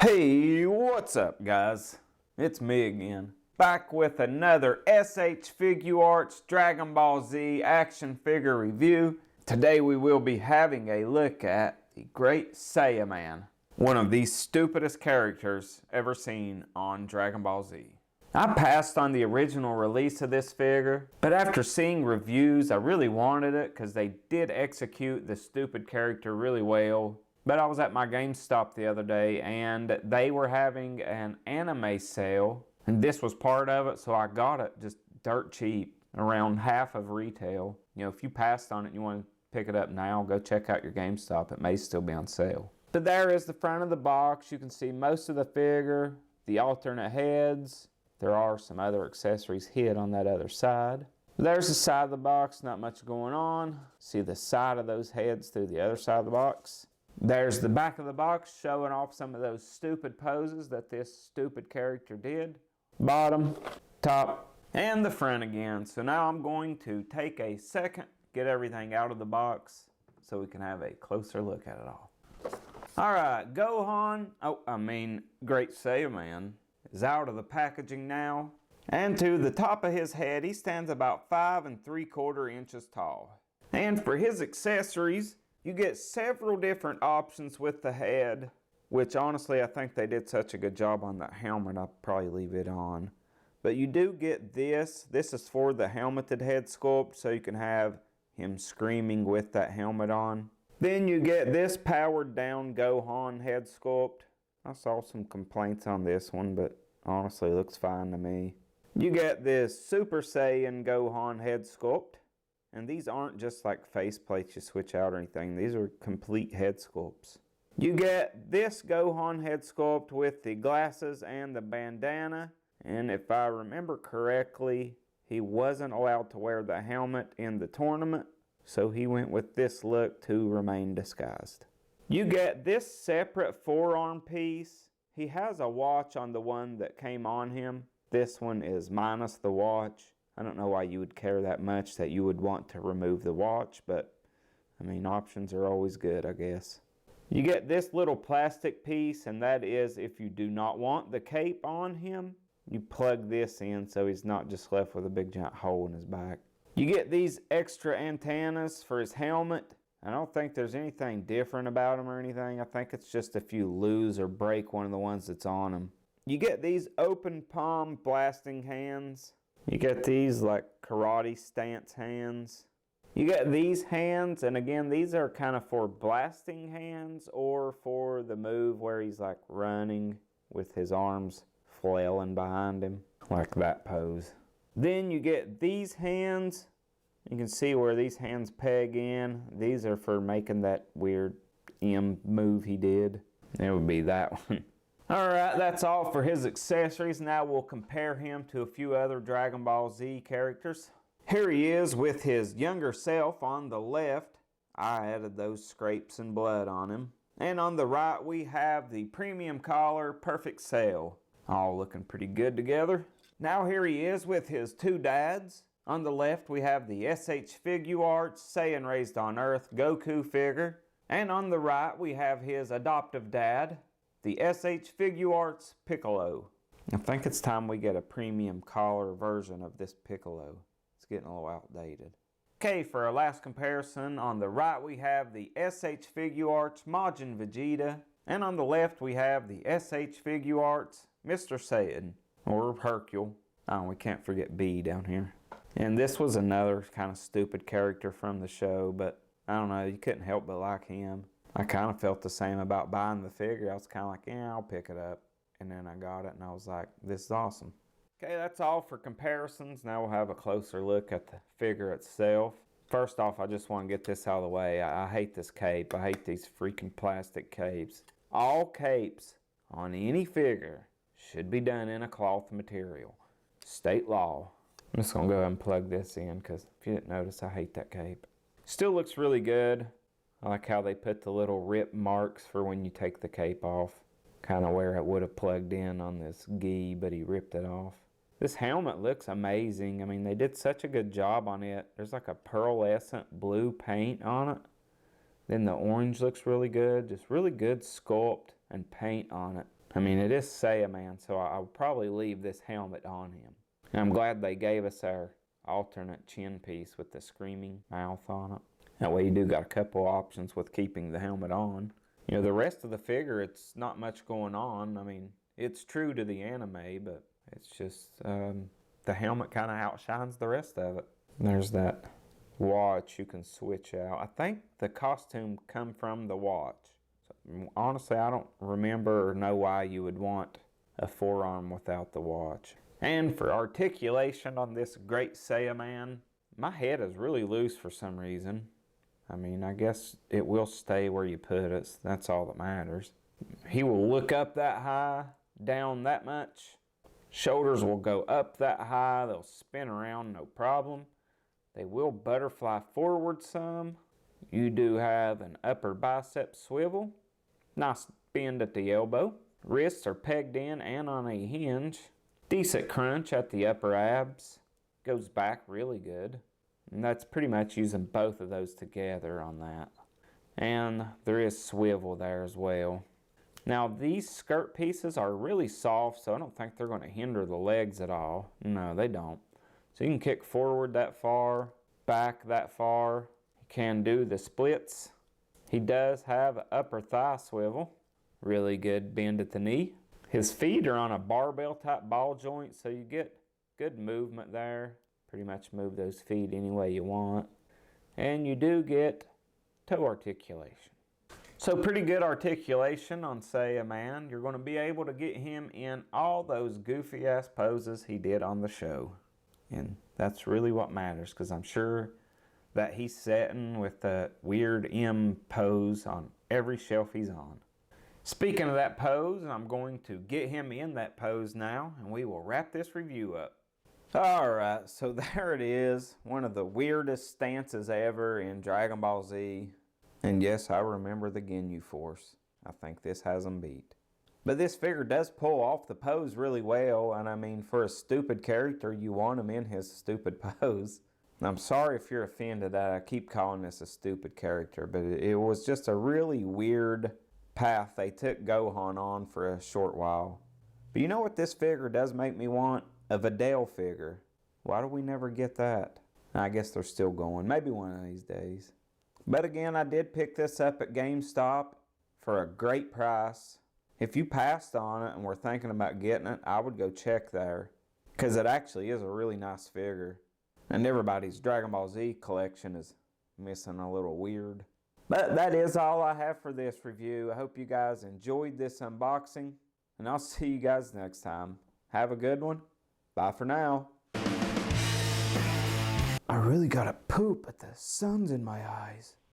Hey, what's up guys? It's me again, back with another SH Figuarts Dragon Ball Z action figure review. Today we will be having a look at the great SAIYAMAN, one of the stupidest characters ever seen on Dragon Ball Z. I passed on the original release of this figure, but after seeing reviews I really wanted it because they did execute the stupid character really well. But I was at my GameStop the other day and they were having an anime sale and this was part of it, so I got it just dirt cheap, around half of retail. You know, if you passed on it and you want to pick it up now, go check out your GameStop. It may still be on sale. But there is the front of the box. You can see most of the figure, the alternate heads. There are some other accessories hid on that other side. There's the side of the box, not much going on. See the side of those heads through the other side of the box. There's the back of the box showing off some of those stupid poses that this stupid character did. Bottom, top, and the front again. So now I'm going to take a second, get everything out of the box so we can have a closer look at it all. Alright, Great SAIYAMAN is out of the packaging now. And to the top of his head, he stands about 5 3/4 inches tall. And for his accessories, you get several different options with the head, which honestly I think they did such a good job on that helmet, I'll probably leave it on. But you do get this. This is for the helmeted head sculpt, so you can have him screaming with that helmet on. Then you get this powered down Gohan head sculpt. I saw some complaints on this one, but honestly it looks fine to me. You get this Super Saiyan Gohan head sculpt. And these aren't just like face plates you switch out or anything. These are complete head sculpts. You get this Gohan head sculpt with the glasses and the bandana. And if I remember correctly, he wasn't allowed to wear the helmet in the tournament. So he went with this look to remain disguised. You get this separate forearm piece. He has a watch on the one that came on him. This one is minus the watch. I don't know why you would care that much that you would want to remove the watch, but I mean, options are always good, I guess. You get this little plastic piece, and that is if you do not want the cape on him, you plug this in so he's not just left with a big giant hole in his back. You get these extra antennas for his helmet. I don't think there's anything different about them or anything. I think it's just if you lose or break one of the ones that's on him. You get these open palm blasting hands. You get these like karate stance hands. You get these hands, and again, these are kind of for blasting hands or for the move where he's like running with his arms flailing behind him, like that pose. Then you get these hands. You can see where these hands peg in. These are for making that weird M move he did. It would be that one. Alright, that's all for his accessories. Now we'll compare him to a few other Dragon Ball Z characters. Here he is with his younger self on the left. I added those scrapes and blood on him. And on the right we have the premium collar Perfect Cell. All looking pretty good together. Now here he is with his two dads. On the left we have the SH Figuarts Saiyan Raised on Earth Goku figure. And on the right we have his adoptive dad, the SH Figuarts Piccolo. I think it's time we get a premium collar version of this Piccolo. It's getting a little outdated. Okay, for our last comparison, on the right we have the SH Figuarts Majin Vegeta. And on the left we have the SH Figuarts Mr. Satan, or Hercule. Oh, we can't forget B down here. And this was another kind of stupid character from the show, but I don't know, you couldn't help but like him. I kind of felt the same about buying the figure. I was kind of like, yeah, I'll pick it up. And then I got it and I was like, this is awesome. Okay, that's all for comparisons. Now we'll have a closer look at the figure itself. First off, I just want to get this out of the way. I hate this cape. I hate these freaking plastic capes. All capes on any figure should be done in a cloth material. State law. I'm just going to go ahead and plug this in because if you didn't notice, I hate that cape. Still looks really good. I like how they put the little rip marks for when you take the cape off. Kind of where it would have plugged in on this gi, but he ripped it off. This helmet looks amazing. I mean, they did such a good job on it. There's like a pearlescent blue paint on it. Then the orange looks really good. Just really good sculpt and paint on it. I mean, it is SAIYAMAN, so I'll probably leave this helmet on him. And I'm glad they gave us our alternate chin piece with the screaming mouth on it. That way you do got a couple options with keeping the helmet on. You know, the rest of the figure, it's not much going on. I mean, it's true to the anime, but it's just the helmet kind of outshines the rest of it. There's that watch you can switch out. I think the costume come from the watch. So, honestly, I don't remember or know why you would want a forearm without the watch. And for articulation on this great SAIYAMAN, my head is really loose for some reason. I mean, I guess it will stay where you put it. That's all that matters. He will look up that high, down that much. Shoulders will go up that high. They'll spin around, no problem. They will butterfly forward some. You do have an upper bicep swivel. Nice bend at the elbow. Wrists are pegged in and on a hinge. Decent crunch at the upper abs. Goes back really good. And that's pretty much using both of those together on that. And there is swivel there as well. Now these skirt pieces are really soft, so I don't think they're going to hinder the legs at all. No, they don't. So you can kick forward that far, back that far. You can do the splits. He does have an upper thigh swivel. Really good bend at the knee. His feet are on a barbell type ball joint, so you get good movement there. Pretty much move those feet any way you want. And you do get toe articulation. So pretty good articulation on SAIYAMAN. You're going to be able to get him in all those goofy ass poses he did on the show. And that's really what matters, because I'm sure that he's sitting with the weird M pose on every shelf he's on. Speaking of that pose, I'm going to get him in that pose now, and we will wrap this review up. Alright, so there it is. One of the weirdest stances ever in Dragon Ball Z. And yes, I remember the Ginyu Force. I think this has them beat. But this figure does pull off the pose really well, and I mean, for a stupid character, you want him in his stupid pose. I'm sorry if you're offended that I keep calling this a stupid character, but it was just a really weird path they took Gohan on for a short while. But you know what this figure does make me want? A Videl figure. Why do we never get that? I guess they're still going. Maybe one of these days. But again, I did pick this up at GameStop for a great price. If you passed on it and were thinking about getting it, I would go check there, because it actually is a really nice figure. And everybody's Dragon Ball Z collection is missing a little weird. But that is all I have for this review. I hope you guys enjoyed this unboxing, and I'll see you guys next time. Have a good one. Bye for now. I really gotta poop, but the sun's in my eyes.